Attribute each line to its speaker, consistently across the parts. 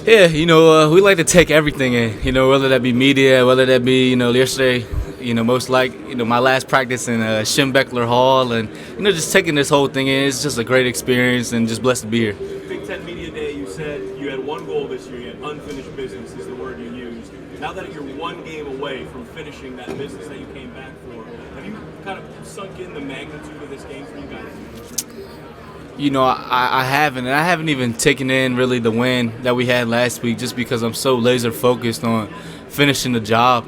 Speaker 1: Yeah, we like to take everything in, whether that be media, whether that be, yesterday, my last practice in Schembeckler Hall, and, just taking this whole thing in. It's just a great experience and just blessed to be here.
Speaker 2: Big Ten Media Day, you said you had one goal this year. You had unfinished business is the word you used. Now that you're one game away from finishing that business that you came back for, have you kind of sunk in the magnitude of this game for you guys?
Speaker 1: I haven't, and I haven't even taken in really the win that we had last week just because I'm so laser focused on finishing the job.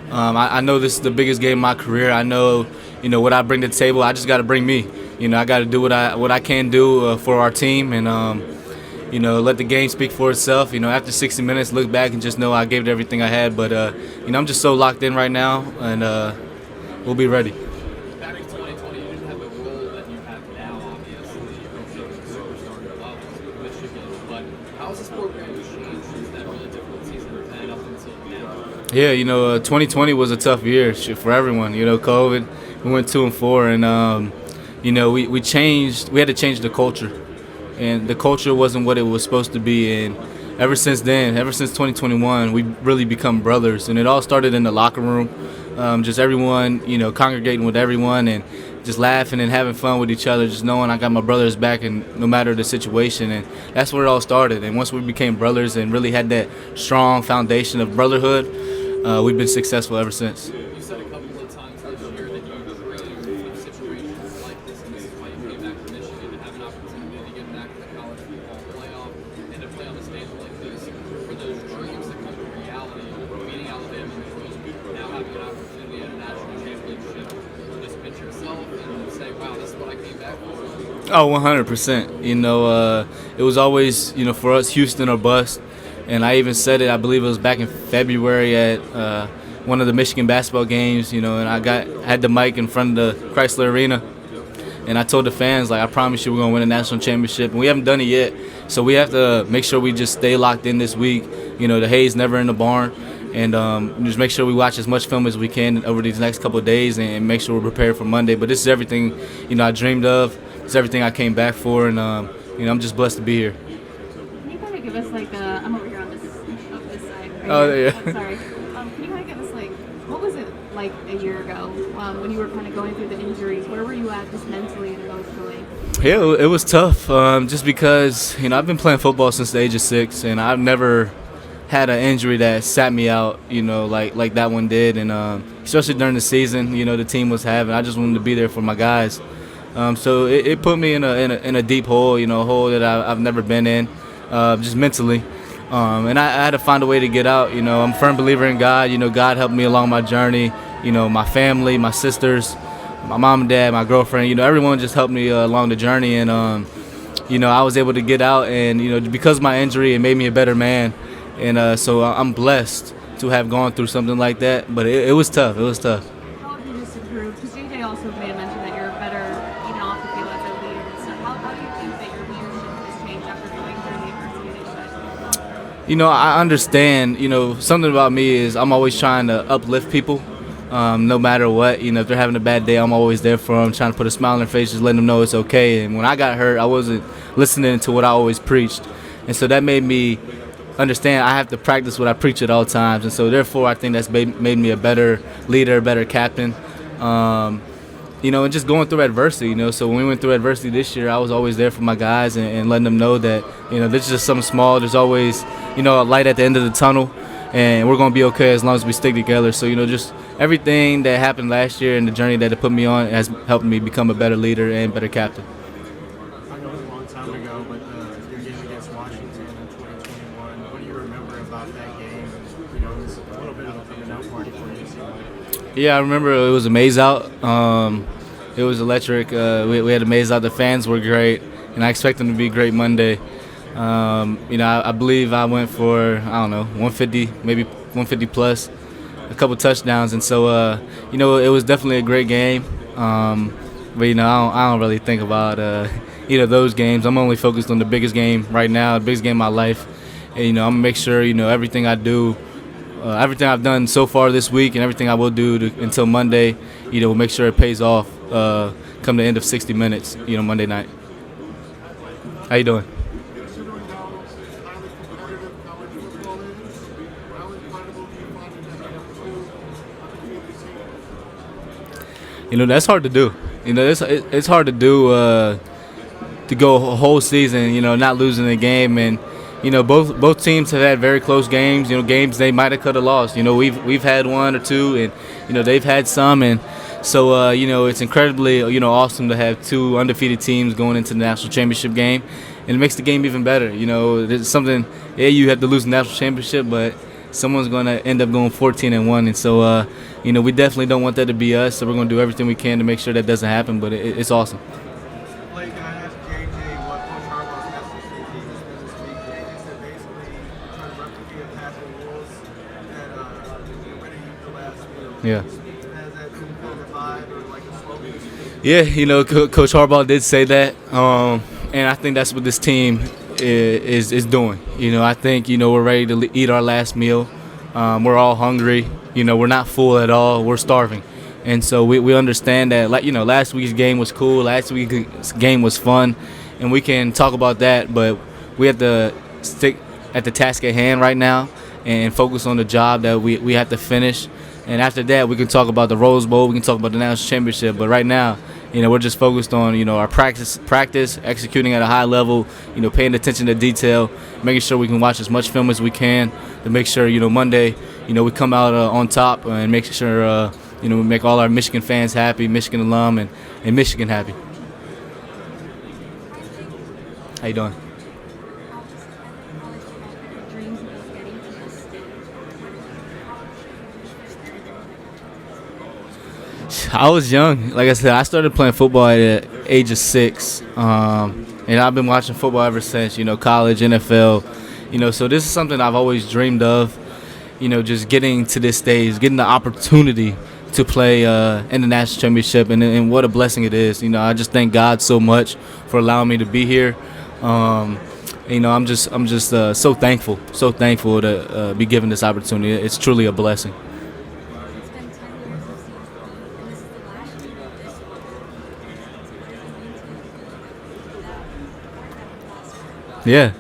Speaker 1: I know this is the biggest game of my career. I know, what I bring to the table. I just got to bring me. I got to do what I can do for our team, and let the game speak for itself. After 60 minutes, look back and just know I gave it everything I had. But I'm just so locked in right now, and we'll be ready.
Speaker 3: Back in 2020, you didn't have the role that you have now, obviously, superstar level in Michigan. But how has this program changed since that really difficult season we've had up until now?
Speaker 1: Yeah, 2020 was a tough year for everyone. COVID, we went 2-4, and we changed. We had to change the culture, and the culture wasn't what it was supposed to be. And ever since then, ever since 2021, we really become brothers, and it all started in the locker room. Just everyone, congregating with everyone and just laughing and having fun with each other, just knowing I got my brothers back and no matter the situation. And that's where it all started. And once we became brothers and really had that strong foundation of brotherhood, we've been successful ever since.
Speaker 3: You said a couple of times this year that you dreamed of situations like this, and this is why you came back to Michigan to have an opportunity to get back to the college football playoff and to play on a stage like this. For those dreams to come to reality, beating Alabama in the Rose Bowl, now having an opportunity at a national championship, just pinch yourself and say, wow, this is what I came back for.
Speaker 1: Oh, 100%. It was always, for us, Houston or bust. And I even said it, I believe it was back in February at one of the Michigan basketball games, and I had the mic in front of the Chrysler Arena. And I told the fans, I promise you we're going to win a national championship. And we haven't done it yet. So we have to make sure we just stay locked in this week. The hay's never in the barn. And just make sure we watch as much film as we can over these next couple of days and make sure we're prepared for Monday. But this is everything, I dreamed of. It's everything I came back for. And, I'm just blessed to be here.
Speaker 4: Can you kind of give us I'm over here on this side. Right
Speaker 1: Oh,
Speaker 4: here.
Speaker 1: yeah.
Speaker 4: I'm sorry. Can you kind of give us what was it like a year ago when you were kind of going through the injuries? Where were you at just mentally and emotionally?
Speaker 1: Yeah, it was tough just because, I've been playing football since the age of 6, and I've never had an injury that sat me out, like that one did. And especially during the season, the team was having. I just wanted to be there for my guys. So it put me in a deep hole, a hole that I've never been in, just mentally. And I had to find a way to get out. I'm a firm believer in God. God helped me along my journey. My family, my sisters, my mom and dad, my girlfriend. Everyone just helped me along the journey. And I was able to get out. And because of my injury, it made me a better man. And so I'm blessed to have gone through something like that. But it was tough. It was tough.
Speaker 4: How have you just improved? Because JJ also made a mention that you're better even off the field as a leader. So how do you think that your leadership has changed after going through the adversity that you had?
Speaker 1: I understand, something about me is I'm always trying to uplift people, no matter what. If they're having a bad day, I'm always there for them, trying to put a smile on their face, just letting them know it's okay. And when I got hurt, I wasn't listening to what I always preached. And so that made me understand I have to practice what I preach at all times. And so therefore, I think that's made me a better leader, a better captain. And just going through adversity, so when we went through adversity this year, I was always there for my guys and letting them know that, this is just something small. There's always, a light at the end of the tunnel, and we're going to be okay as long as we stick together. So, just everything that happened last year and the journey that it put me on has helped me become a better leader and better captain.
Speaker 5: I know it was a long time ago, but your game against Washington in 2021, what do you remember about that game? And, it's a little bit of a coming out party for you.
Speaker 1: Yeah, I remember it was a maze out. It was electric. We had a maze out. The fans were great, and I expect them to be great Monday. I believe I went for, 150, maybe 150 plus, a couple touchdowns. And so, it was definitely a great game. But, I don't really think about, those games. I'm only focused on the biggest game right now, the biggest game of my life. And, I'm going to make sure, everything I do, everything I've done so far this week and everything I will do until Monday, will make sure it pays off come the end of 60 minutes, Monday night. How you doing? That's hard to do. It's hard to do to go a whole season, not losing a game, and both teams have had very close games. Games they might have could have lost. We've had one or two, and they've had some, and so it's incredibly awesome to have two undefeated teams going into the national championship game, and it makes the game even better. There's something. Yeah, you have to lose the national championship, but someone's going to end up going 14-1, and so we definitely don't want that to be us. So we're going to do everything we can to make sure that doesn't happen. But it's awesome.
Speaker 5: Blake, can I ask JJ what Coach Harbaugh's message to the team has been this week? JJ said basically trying to replicate past rules that when you the last meal.
Speaker 1: Yeah.
Speaker 5: Has that team kind of vibe or like a slogan?
Speaker 1: Yeah, Coach Harbaugh did say that, and I think that's what this team is doing. I think we're ready to eat our last meal. We're all hungry. We're not full at all. We're starving, and so we understand that. Last week's game was cool. Last week's game was fun, and we can talk about that. But we have to stick at the task at hand right now and focus on the job that we have to finish. And after that, we can talk about the Rose Bowl. We can talk about the national championship. But right now, we're just focused on our practice, executing at a high level. Paying attention to detail, making sure we can watch as much film as we can to make sure Monday, we come out on top and make sure we make all our Michigan fans happy, Michigan alum, and Michigan happy. How you doing? I was young. Like I said, I started playing football at the age of 6, and I've been watching football ever since. College, NFL. So this is something I've always dreamed of. Just getting to this stage, getting the opportunity to play in the national championship, and what a blessing it is. I just thank God so much for allowing me to be here. I'm just so thankful to be given this opportunity. It's truly a blessing. Yeah,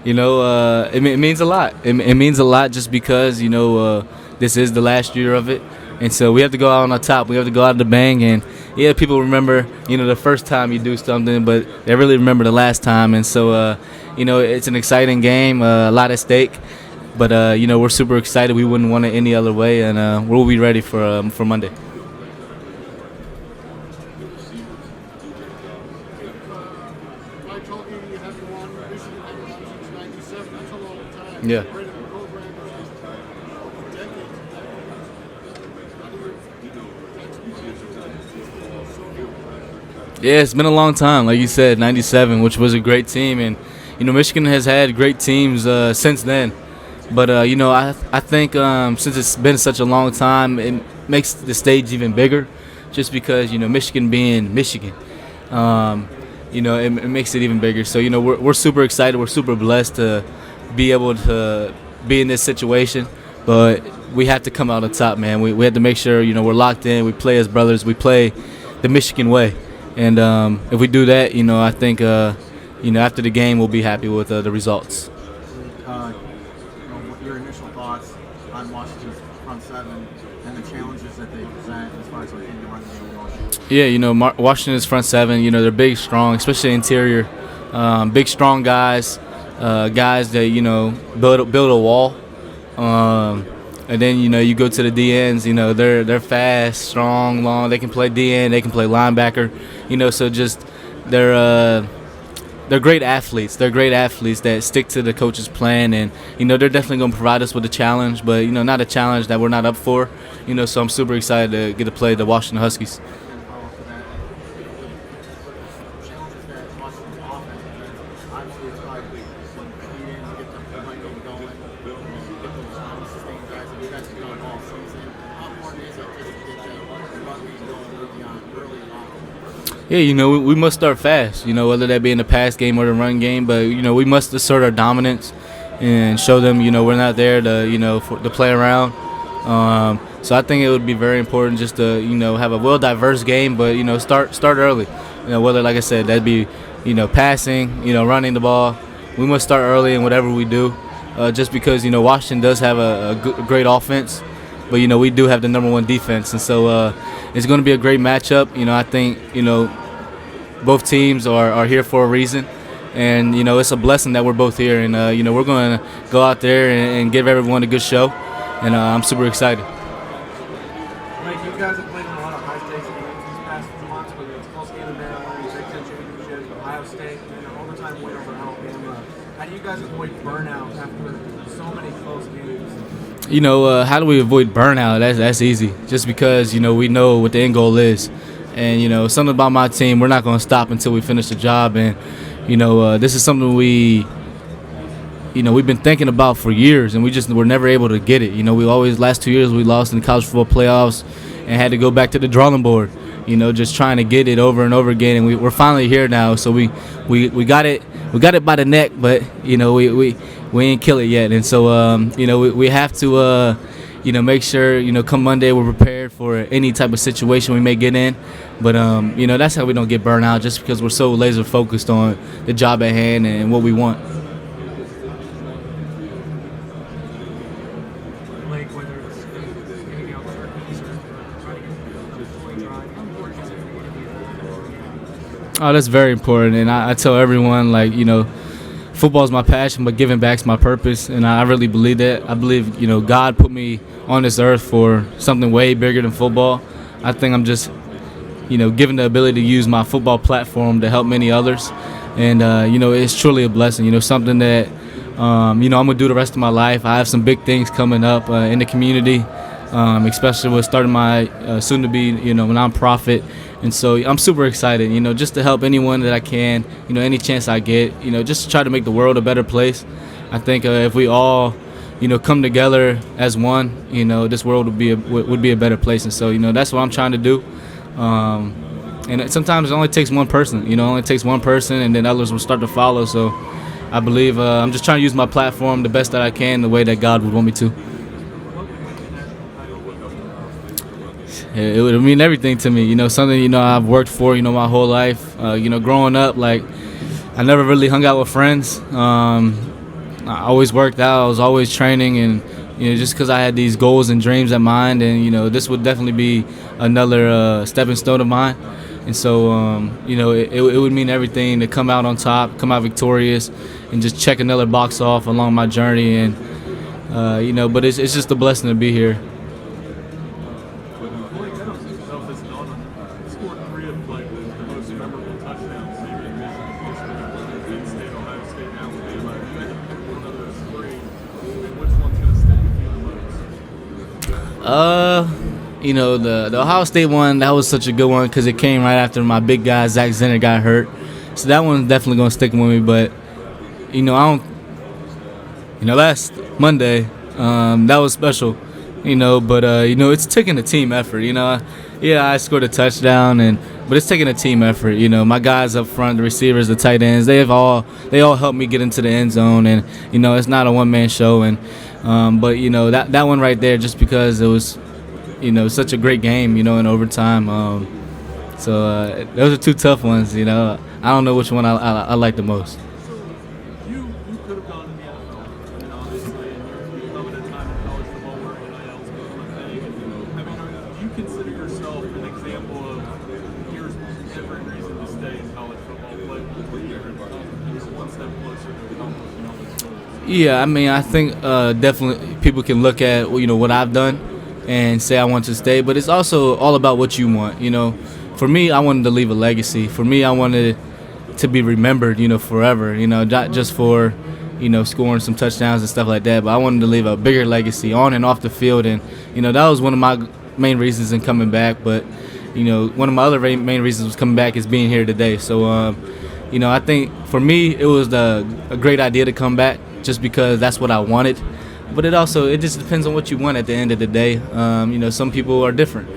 Speaker 1: it means a lot. It means a lot just because this is the last year of it, and so we have to go out on the top. We have to go out the bang, and yeah, people remember the first time you do something, but they really remember the last time, and so it's an exciting game, a lot at stake, but we're super excited. We wouldn't want it any other way, and we'll be ready for Monday. Yeah. Yeah, it's been a long time. Like you said, 97, which was a great team. And, Michigan has had great teams since then. But, I think since it's been such a long time, it makes the stage even bigger just because, Michigan being Michigan. It makes it even bigger. So, we're super excited. We're super blessed to be able to be in this situation, but we have to come out on top, man. We have to make sure we're locked in. We play as brothers. We play the Michigan way, and if we do that, I think after the game we'll be happy with the results.
Speaker 5: Your initial thoughts on Washington's front seven and the challenges that they present as far as like in the run game.
Speaker 1: Yeah, Washington's front seven. They're big, strong, especially interior. Big, strong guys. Guys that build a wall, and then you go to the DNs. They're fast, strong, long. They can play DN, they can play linebacker. So just they're great athletes. They're great athletes that stick to the coach's plan, and they're definitely going to provide us with a challenge, but not a challenge that we're not up for. So I'm super excited to get to play the Washington Huskies. Yeah, we must start fast, whether that be in the pass game or the run game, but, we must assert our dominance and show them, we're not there to play around. So I think it would be very important just to, have a well-diverse game, but, start early. Whether, like I said, that'd be, passing, running the ball. We must start early in whatever we do, just because, Washington does have a great offense. but we do have the #1 defense, and so it's going to be a great matchup. I think both teams are here for a reason, and it's a blessing that we're both here, and we're going to go out there and give everyone a good show, and I'm super excited.
Speaker 5: Mike, you guys have played in a lot of high-stakes games these past 4 months, whether it's close game in Maryland, Big Ten Championship, Ohio State, and an overtime win over Alabama. How do you guys avoid burnout after so many close games?
Speaker 1: How do we avoid burnout? That's easy. Just because we know what the end goal is, and something about my team, we're not going to stop until we finish the job. And this is something we've been thinking about for years, and we're never able to get it. We always last 2 years we lost in the college football playoffs and had to go back to the drawing board. Just trying to get it over and over again, and we're finally here now. So we got it. We got it by the neck, but we ain't kill it yet. And so we have to make sure come Monday we're prepared for any type of situation we may get in. But that's how we don't get burnt out, just because we're so laser focused on the job at hand and what we want.
Speaker 5: Like whether it's giving out turkeys or trying to get a toy drive, how important is it for you to be there?
Speaker 1: Oh, that's very important, and I tell everyone, football is my passion, but giving back is my purpose, and I really believe that. I believe, God put me on this earth for something way bigger than football. I think I'm just, given the ability to use my football platform to help many others, and it's truly a blessing. Something that I'm gonna do the rest of my life. I have some big things coming up in the community, especially with starting my soon-to-be nonprofit. And so I'm super excited, just to help anyone that I can, any chance I get, just to try to make the world a better place. I think if we all, come together as one, this world would be a better place. And so, that's what I'm trying to do. And sometimes it only takes one person, it only takes one person, and then others will start to follow. So I believe I'm just trying to use my platform the best that I can, the way that God would want me to. It would mean everything to me, something I've worked for, my whole life. Growing up, I never really hung out with friends. I always worked out. I was always training, and just because I had these goals and dreams in mind, and this would definitely be another stepping stone of mine. And so it would mean everything to come out on top, come out victorious, and just check another box off along my journey. And but it's just a blessing to be here.
Speaker 2: Scored 3 of the most memorable touchdowns maybe in Michigan State, Ohio State, and Alabama. You had to pick one of those 3. Which one's going to stick with you the most?
Speaker 1: The Ohio State one, that was such a good one because it came right after my big guy Zach Zenner got hurt. So that one's definitely going to stick with me. But I don't. Last Monday, that was special. But it's taking a team effort. Yeah, I scored a touchdown, but it's taking a team effort. My guys up front, the receivers, the tight ends, they all helped me get into the end zone, and it's not a one-man show. And but that one right there, just because it was such a great game, in overtime. So those are 2 tough ones. I don't know which one I like the most.
Speaker 2: You could have gone to the NFL, obviously, and you're loving a time in college football where NIL's become a thing. Do you consider yourself an example of here's every reason to stay in college football, play one year, and one step closer to accomplishing all those goals?
Speaker 1: Yeah, I think definitely people can look at what I've done and say I want to stay, but it's also all about what you want. For me, I wanted to leave a legacy. For me, I wanted to be remembered, forever. Not just for, scoring some touchdowns and stuff like that, but I wanted to leave a bigger legacy on and off the field. And that was one of my main reasons in coming back. But one of my other main reasons was coming back is being here today. So I think for me it was a great idea to come back, just because that's what I wanted. But it just depends on what you want at the end of the day. Some people are different.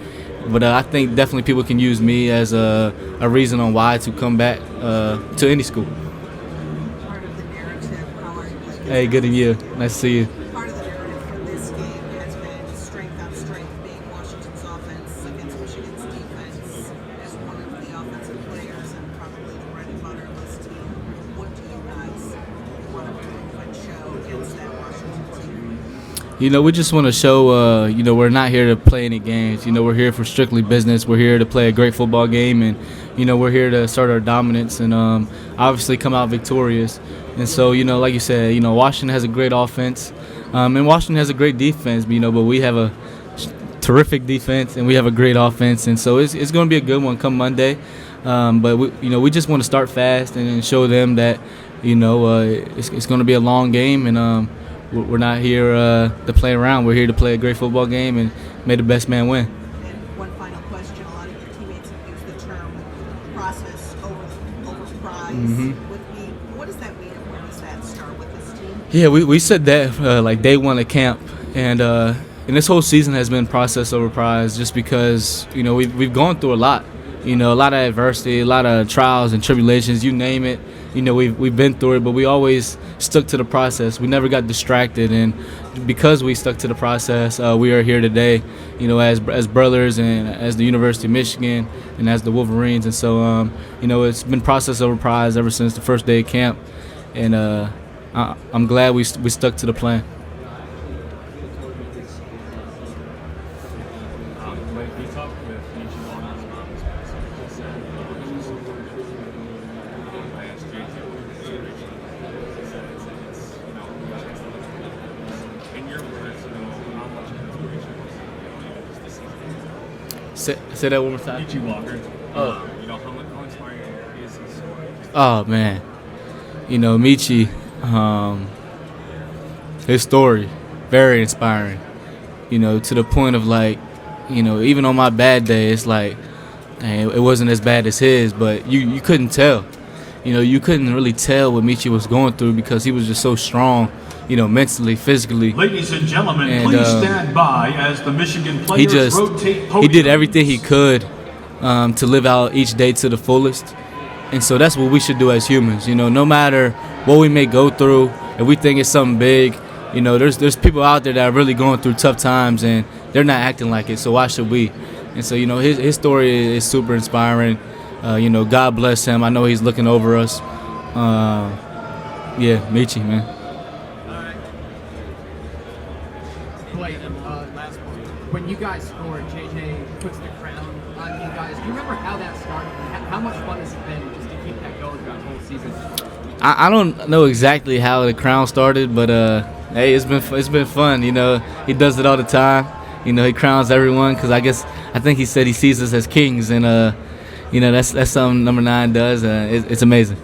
Speaker 1: But I think definitely people can use me as a reason on why to come back to any school.
Speaker 6: Part of the narrative, how are you?
Speaker 1: Hey, good to you. Nice to see you.
Speaker 6: Part of the narrative from this game has been strength on strength, being Washington's offense against Michigan's defense as one of the offensive players and probably the bread and butter of this team. What do you guys want to prove and show against that Washington team?
Speaker 1: We just want to show, we're not here to play any games. We're here for strictly business. We're here to play a great football game, and, we're here to assert our dominance and obviously come out victorious. And so, like you said, Washington has a great offense, and Washington has a great defense, but we have a terrific defense and we have a great offense. And so it's going to be a good one come Monday. But, we just want to start fast and show them that, it's going to be a long game, and we're not here to play around. We're here to play a great football game and may the best man win.
Speaker 6: And one final question: a lot of your teammates have used the term "process over prize." What does that mean, and where does that start with this team?
Speaker 1: Yeah, we said that like day one of camp, and this whole season has been process over prize, just because we've gone through a lot. A lot of adversity, a lot of trials and tribulations, you name it. We've been through it, but we always stuck to the process. We never got distracted, and because we stuck to the process, we are here today, as brothers and as the University of Michigan and as the Wolverines. And so, it's been process over prize ever since the first day of camp, and I'm glad we stuck to the plan. Say that one more time.
Speaker 2: Michi Walker.
Speaker 1: Oh.
Speaker 2: How inspiring is his story?
Speaker 1: Oh man, Michi, his story, very inspiring. To the point of like, even on my bad day, it's like, it wasn't as bad as his, but you couldn't tell. You couldn't really tell what Michi was going through because he was just so strong, mentally, physically.
Speaker 7: Ladies and gentlemen,
Speaker 1: And,
Speaker 7: please stand by as the Michigan
Speaker 1: He
Speaker 7: players
Speaker 1: just
Speaker 7: rotate
Speaker 1: he did
Speaker 7: podiums.
Speaker 1: everything he could to live out each day to the fullest. And so that's what we should do as humans. No matter what we may go through, if we think it's something big, there's people out there that are really going through tough times and they're not acting like it. So why should we? And so his story is super inspiring. God bless him. I know he's looking over us. Michi, man.
Speaker 8: Blake, last one. When you guys scored, JJ puts the crown on you guys. Do you remember how that started? How much fun has it been just to keep that going throughout the whole season?
Speaker 1: I don't know exactly how the crown started, but hey, it's been fun. He does it all the time. He crowns everyone because I think he said he sees us as kings, and that's something number 9 does. It's amazing.